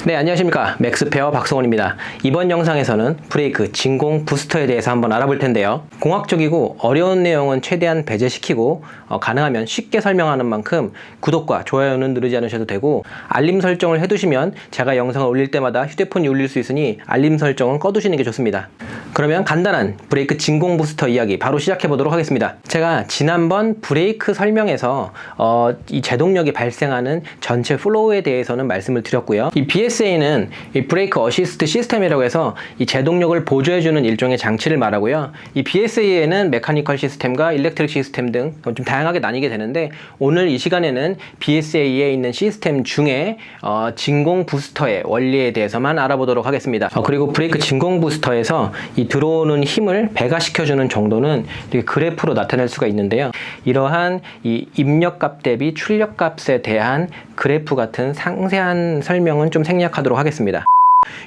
네, 안녕하십니까. 맥스페어 박성원입니다. 이번 영상에서는 브레이크 진공 부스터에 대해서 한번 알아볼 텐데요. 공학적이고 어려운 내용은 최대한 배제시키고 가능하면 쉽게 설명하는 만큼 구독과 좋아요는 누르지 않으셔도 되고 알림 설정을 해두시면 제가 영상을 올릴 때마다 휴대폰이 울릴 수 있으니 알림 설정은 꺼두시는 게 좋습니다. 그러면 간단한 브레이크 진공 부스터 이야기 바로 시작해 보도록 하겠습니다. 제가 지난번 브레이크 설명에서 이 제동력이 발생하는 전체 플로우에 대해서는 말씀을 드렸고요. 이 BSA는 이 브레이크 어시스트 시스템이라고 해서 이 제동력을 보조해주는 일종의 장치를 말하고요. 이 BSA에는 메카니컬 시스템과 일렉트릭 시스템 등 좀 다양하게 나뉘게 되는데, 오늘 이 시간에는 BSA에 있는 시스템 중에 진공 부스터의 원리에 대해서만 알아보도록 하겠습니다. 그리고 브레이크 진공 부스터에서 이 들어오는 힘을 배가시켜주는 정도는 이렇게 그래프로 나타낼 수가 있는데요. 이러한 이 입력값 대비 출력값에 대한 그래프 같은 상세한 설명은 좀 생략하도록 하겠습니다.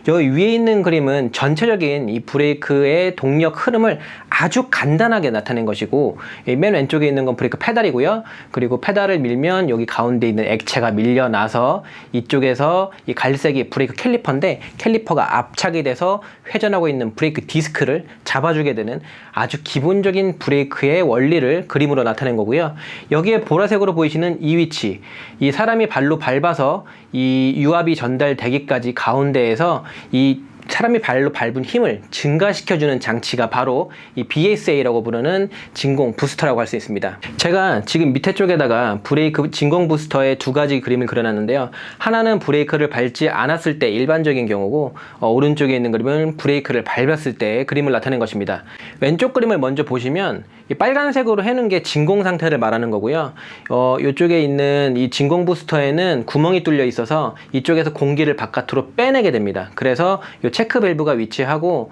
여기 위에 있는 그림은 전체적인 이 브레이크의 동력 흐름을 아주 간단하게 나타낸 것이고, 맨 왼쪽에 있는 건 브레이크 페달이고요. 그리고 페달을 밀면 여기 가운데 있는 액체가 밀려나서 이쪽에서 이 갈색이 브레이크 캘리퍼인데, 캘리퍼가 압착이 돼서 회전하고 있는 브레이크 디스크를 잡아주게 되는 아주 기본적인 브레이크의 원리를 그림으로 나타낸 거고요. 여기에 보라색으로 보이시는 이 위치, 이 사람이 발로 밟아서 이 유압이 전달되기까지 가운데에서 이 사람이 발로 밟은 힘을 증가시켜주는 장치가 바로 이 BSA라고 부르는 진공 부스터라고 할 수 있습니다. 제가 지금 밑에 쪽에다가 브레이크 진공 부스터의 두 가지 그림을 그려놨는데요. 하나는 브레이크를 밟지 않았을 때 일반적인 경우고, 오른쪽에 있는 그림은 브레이크를 밟았을 때의 그림을 나타낸 것입니다. 왼쪽 그림을 먼저 보시면 이 빨간색으로 해놓은 게 진공 상태를 말하는 거고요. 이쪽에 있는 이 진공 부스터에는 구멍이 뚫려 있어서 이쪽에서 공기를 바깥으로 빼내게 됩니다. 그래서 이 체크 밸브가 위치하고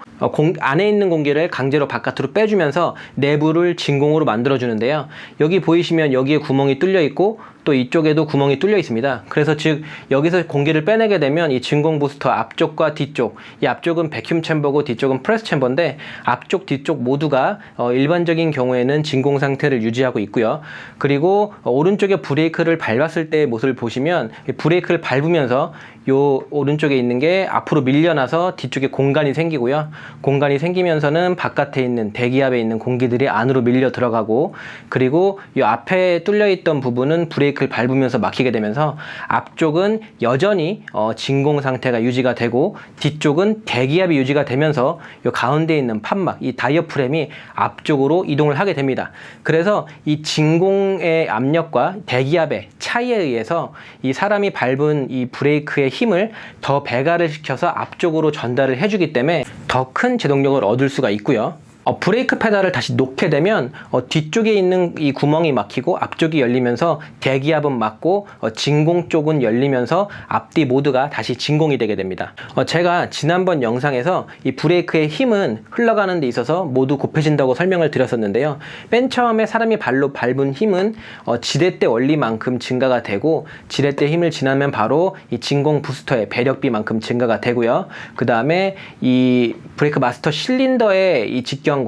안에 있는 공기를 강제로 바깥으로 빼주면서 내부를 진공으로 만들어주는데요. 여기 보이시면 여기에 구멍이 뚫려 있고 또 이쪽에도 구멍이 뚫려 있습니다. 그래서 즉 여기서 공기를 빼내게 되면 이 진공 부스터 앞쪽과 뒤쪽, 이 앞쪽은 백큐um 챔버고 뒤쪽은 프레스 챔버인데, 앞쪽 뒤쪽 모두가 일반적인 경우에는 진공 상태를 유지하고 있고요. 그리고 오른쪽에 브레이크를 밟았을 때의 모습을 보시면 브레이크를 밟으면서 요 오른쪽에 있는 게 앞으로 밀려나서 뒤쪽에 공간이 생기고요. 공간이 생기면서는 바깥에 있는 대기압에 있는 공기들이 안으로 밀려 들어가고, 그리고 이 앞에 뚫려 있던 부분은 브레이크를 밟으면서 막히게 되면서 앞쪽은 여전히 진공 상태가 유지가 되고 뒤쪽은 대기압이 유지가 되면서 이 가운데 있는 판막, 이 다이어프램이 앞쪽으로 이동을 하게 됩니다. 그래서 이 진공의 압력과 대기압의 차이에 의해서 이 사람이 밟은 이 브레이크의 힘을 더 배가를 시켜서 앞쪽으로 전달을 해주기 때문에 더 큰 제동력을 얻을 수가 있고요. 브레이크 페달을 다시 놓게 되면 뒤쪽에 있는 이 구멍이 막히고 앞쪽이 열리면서 대기압은 막고 진공 쪽은 열리면서 앞뒤 모두가 다시 진공이 되게 됩니다. 제가 지난번 영상에서 이 브레이크의 힘은 흘러가는 데 있어서 모두 곱해진다고 설명을 드렸었는데요. 맨 처음에 사람이 발로 밟은 힘은 지렛대 원리만큼 증가가 되고, 지렛대 힘을 지나면 바로 이 진공 부스터의 배력비만큼 증가가 되고요. 그 다음에 이 브레이크 마스터 실린더의 이 직경과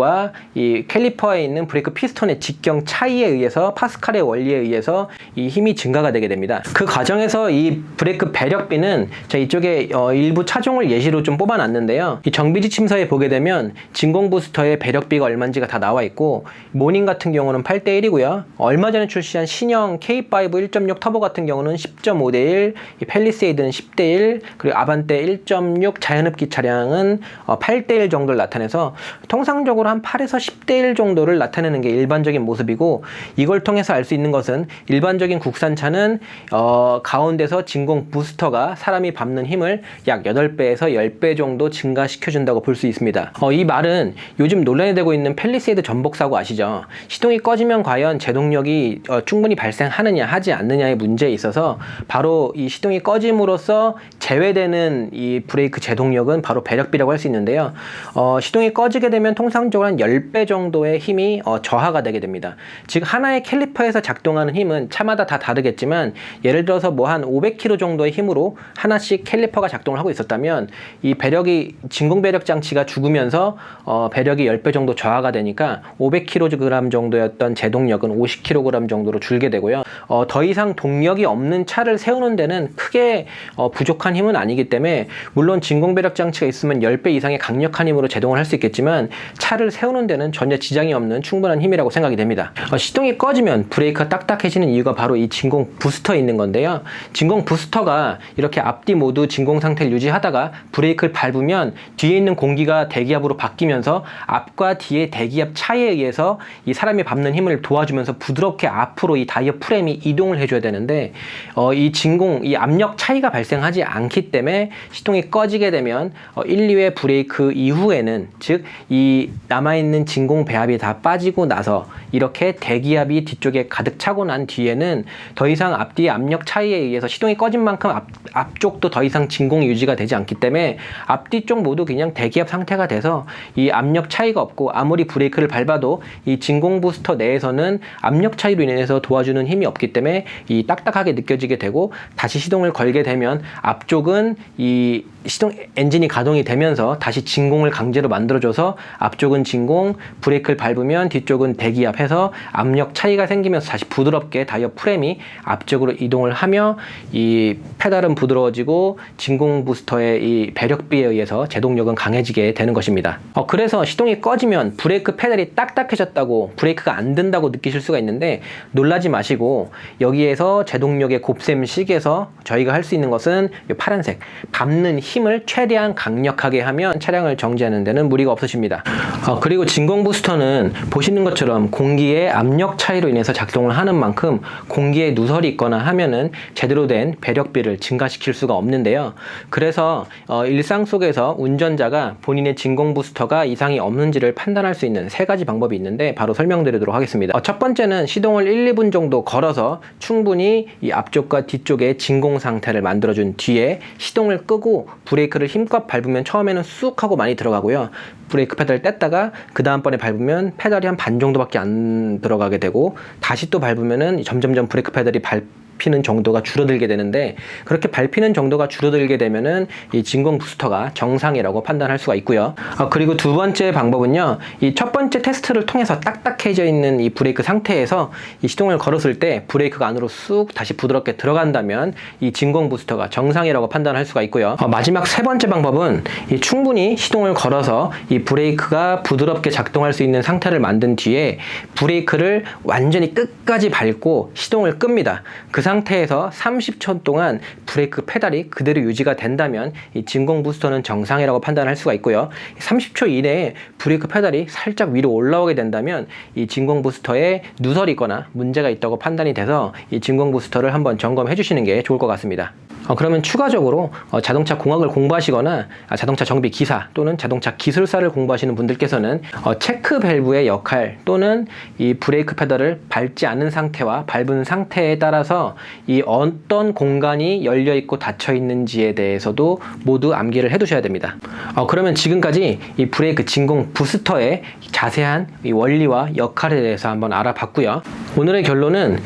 이 캘리퍼에 있는 브레이크 피스톤의 직경 차이에 의해서, 파스칼의 원리에 의해서 이 힘이 증가가 되게 됩니다. 그 과정에서 이 브레이크 배력비는 제가 이쪽에 일부 차종을 예시로 좀 뽑아놨는데요. 이 정비지침서에 보게 되면 진공 부스터의 배력비가 얼마인지가 다 나와 있고, 모닝 같은 경우는 8:1이고요. 얼마 전에 출시한 신형 K5 1.6 터보 같은 경우는 10.5:1, 이 팰리세이드는 10:1, 그리고 아반떼 1.6 자연흡기 차량은 8:1 정도를 나타내서 통상적으로 한 8에서 10:1 정도를 나타내는 게 일반적인 모습이고, 이걸 통해서 알 수 있는 것은 일반적인 국산차는 가운데서 진공 부스터가 사람이 밟는 힘을 약 8배에서 10배 정도 증가시켜준다고 볼 수 있습니다. 이 말은 요즘 논란이 되고 있는 팰리세이드 전복 사고 아시죠? 시동이 꺼지면 과연 제동력이 충분히 발생하느냐 하지 않느냐의 문제에 있어서 바로 이 시동이 꺼짐으로써 제외되는 이 브레이크 제동력은 바로 배력비라고 할 수 있는데요. 시동이 꺼지게 되면 통상 통상적으로 한 10배 정도의 힘이 저하가 되게 됩니다. 즉 하나의 캘리퍼에서 작동하는 힘은 차마다 다 다르겠지만 예를 들어서 뭐 한 500kg 정도의 힘으로 하나씩 캘리퍼가 작동을 하고 있었다면 이 배력이 진공 배력 장치가 죽으면서 배력이 10배 정도 저하가 되니까 500kg 정도였던 제동력은 50kg 정도로 줄게 되고요. 더 이상 동력이 없는 차를 세우는 데는 크게 부족한 힘은 아니기 때문에 물론 진공 배력 장치가 있으면 10배 이상의 강력한 힘으로 제동을 할 수 있겠지만 차를 세우는 데는 전혀 지장이 없는 충분한 힘이라고 생각이 됩니다. 시동이 꺼지면 브레이크가 딱딱해지는 이유가 바로 이 진공 부스터에 있는 건데요. 진공 부스터가 이렇게 앞뒤 모두 진공 상태를 유지하다가 브레이크를 밟으면 뒤에 있는 공기가 대기압으로 바뀌면서 앞과 뒤의 대기압 차이에 의해서 이 사람이 밟는 힘을 도와주면서 부드럽게 앞으로 이 다이어 프레임이 이동을 해줘야 되는데 이 압력 차이가 발생하지 않기 때문에 시동이 꺼지게 되면 1, 2회 브레이크 이후에는 즉 이 남아있는 진공 배합이 다 빠지고 나서 이렇게 대기압이 뒤쪽에 가득 차고 난 뒤에는 더 이상 앞뒤의 압력 차이에 의해서 시동이 꺼진 만큼 앞쪽도 더 이상 진공이 유지가 되지 않기 때문에 앞뒤 쪽 모두 그냥 대기압 상태가 돼서 이 압력 차이가 없고 아무리 브레이크를 밟아도 이 진공 부스터 내에서는 압력 차이로 인해서 도와주는 힘이 없기 때문에 이 딱딱하게 느껴지게 되고 다시 시동을 걸게 되면 앞쪽은 이 시동 엔진이 가동이 되면서 다시 진공을 강제로 만들어줘서 앞쪽은 진공, 브레이크를 밟으면 뒤쪽은 대기압해서 압력 차이가 생기면서 다시 부드럽게 다이어 프레임이 앞쪽으로 이동을 하며 이 페달은 부드러워지고 진공 부스터의 이 배력비에 의해서 제동력은 강해지게 되는 것입니다. 그래서 시동이 꺼지면 브레이크 페달이 딱딱해졌다고 브레이크가 안 된다고 느끼실 수가 있는데 놀라지 마시고 여기에서 제동력의 곱셈식에서 저희가 할 수 있는 것은 이 파란색 밟는 힘을 최대한 강력하게 하면 차량을 정지하는 데는 무리가 없으십니다. 그리고 진공 부스터는 보시는 것처럼 공기의 압력 차이로 인해서 작동을 하는 만큼 공기에 누설이 있거나 하면은 제대로 된 배력비를 증가시킬 수가 없는데요. 그래서 일상 속에서 운전자가 본인의 진공 부스터가 이상이 없는지를 판단할 수 있는 세 가지 방법이 있는데 바로 설명드리도록 하겠습니다. 첫 번째는 시동을 1, 2분 정도 걸어서 충분히 이 앞쪽과 뒤쪽의 진공 상태를 만들어준 뒤에 시동을 끄고 브레이크를 힘껏 밟으면 처음에는 쑥 하고 많이 들어가고요. 브레이크 페달을 뗐다가 그 다음번에 밟으면 페달이 한 반 정도밖에 안 들어가게 되고 다시 또 밟으면은 점점점 브레이크 페달이 밟히는 정도가 줄어들게 되는데 그렇게 밟히는 정도가 줄어들게 되면은 이 진공 부스터가 정상이라고 판단할 수가 있고요. 그리고 두 번째 방법은요. 이 첫 번째 테스트를 통해서 딱딱해져 있는 이 브레이크 상태에서 이 시동을 걸었을 때 브레이크가 안으로 쑥 다시 부드럽게 들어간다면 이 진공 부스터가 정상이라고 판단할 수가 있고요. 마지막 세 번째 방법은 이 충분히 시동을 걸어서 이 브레이크가 부드럽게 작동할 수 있는 상태를 만든 뒤에 브레이크를 완전히 끝까지 밟고 시동을 끕니다. 그 상태에서 30초 동안 브레이크 페달이 그대로 유지가 된다면 이 진공 부스터는 정상이라고 판단할 수가 있고요. 30초 이내에 브레이크 페달이 살짝 위로 올라오게 된다면 이 진공 부스터에 누설이거나 문제가 있다고 판단이 돼서 이 진공 부스터를 한번 점검해 주시는 게 좋을 것 같습니다. 그러면 추가적으로 자동차 공학을 공부하시거나 자동차 정비 기사 또는 자동차 기술사를 공부하시는 분들께서는 체크 밸브의 역할 또는 이 브레이크 페달을 밟지 않은 상태와 밟은 상태에 따라서 이 어떤 공간이 열려 있고 닫혀 있는지에 대해서도 모두 암기를 해 두셔야 됩니다. 그러면 지금까지 이 브레이크 진공 부스터의 자세한 이 원리와 역할에 대해서 한번 알아봤고요. 오늘의 결론은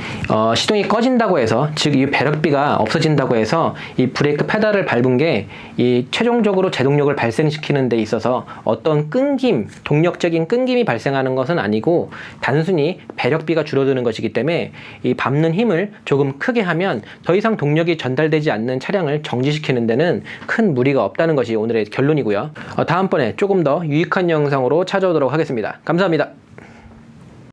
시동이 꺼진다고 해서 즉 이 배력비가 없어진다고 해서 이 브레이크 페달을 밟은 게 이 최종적으로 제동력을 발생시키는 데 있어서 어떤 끊김, 동력적인 끊김이 발생하는 것은 아니고 단순히 배력비가 줄어드는 것이기 때문에 이 밟는 힘을 조금 크게 하면 더 이상 동력이 전달되지 않는 차량을 정지시키는 데는 큰 무리가 없다는 것이 오늘의 결론이고요. 다음번에 조금 더 유익한 영상으로 찾아오도록 하겠습니다. 감사합니다.